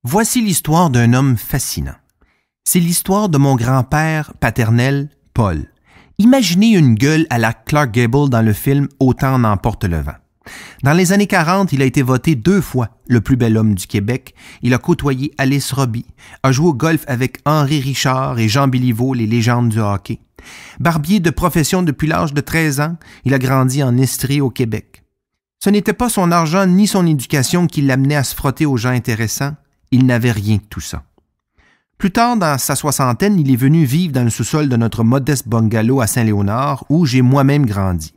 Voici l'histoire d'un homme fascinant. C'est l'histoire de mon grand-père paternel, Paul. Imaginez une gueule à la Clark Gable dans le film « Autant en emporte le vent ». Dans les années 40, il a été voté 2 fois le plus bel homme du Québec. Il a côtoyé Alice Robbie, a joué au golf avec Henri Richard et Jean Béliveau, les légendes du hockey. Barbier de profession depuis l'âge de 13 ans, il a grandi en Estrie au Québec. Ce n'était pas son argent ni son éducation qui l'amenait à se frotter aux gens intéressants. Il n'avait rien de tout ça. Plus tard, dans sa soixantaine, il est venu vivre dans le sous-sol de notre modeste bungalow à Saint-Léonard, où j'ai moi-même grandi.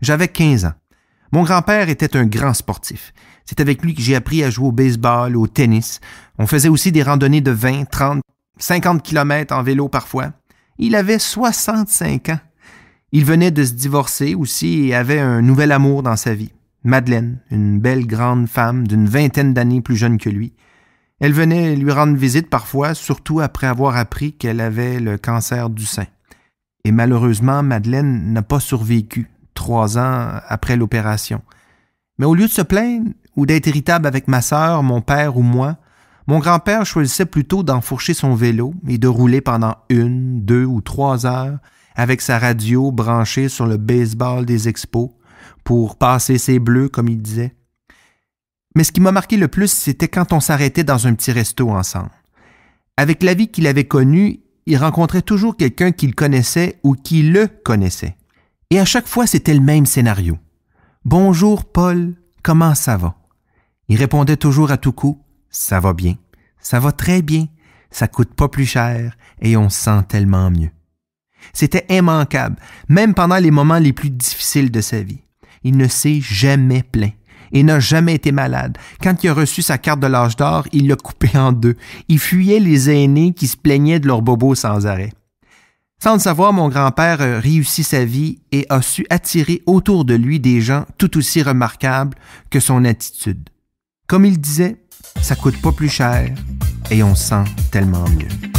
J'avais 15 ans. Mon grand-père était un grand sportif. C'est avec lui que j'ai appris à jouer au baseball, au tennis. On faisait aussi des randonnées de 20, 30, 50 kilomètres en vélo parfois. Il avait 65 ans. Il venait de se divorcer aussi et avait un nouvel amour dans sa vie. Madeleine, une belle grande femme d'une 20aine d'années plus jeune que lui. Elle venait lui rendre visite parfois, surtout après avoir appris qu'elle avait le cancer du sein. Et malheureusement, Madeleine n'a pas survécu 3 ans après l'opération. Mais au lieu de se plaindre ou d'être irritable avec ma sœur, mon père ou moi, mon grand-père choisissait plutôt d'enfourcher son vélo et de rouler pendant 1, 2 ou 3 heures avec sa radio branchée sur le baseball des expos pour passer ses bleus, comme il disait. Mais ce qui m'a marqué le plus, c'était quand on s'arrêtait dans un petit resto ensemble. Avec la vie qu'il avait connue, il rencontrait toujours quelqu'un qu'il connaissait ou qui le connaissait. Et à chaque fois, c'était le même scénario. « Bonjour, Paul, comment ça va? » Il répondait toujours à tout coup « Ça va bien, ça va très bien, ça coûte pas plus cher et on se sent tellement mieux. » C'était immanquable, même pendant les moments les plus difficiles de sa vie. Il ne s'est jamais plaint et n'a jamais été malade. Quand il a reçu sa carte de l'âge d'or, il l'a coupée en 2. Il fuyait les aînés qui se plaignaient de leurs bobos sans arrêt. Sans le savoir, mon grand-père a réussi sa vie et a su attirer autour de lui des gens tout aussi remarquables que son attitude. Comme il disait, ça coûte pas plus cher et on se sent tellement mieux.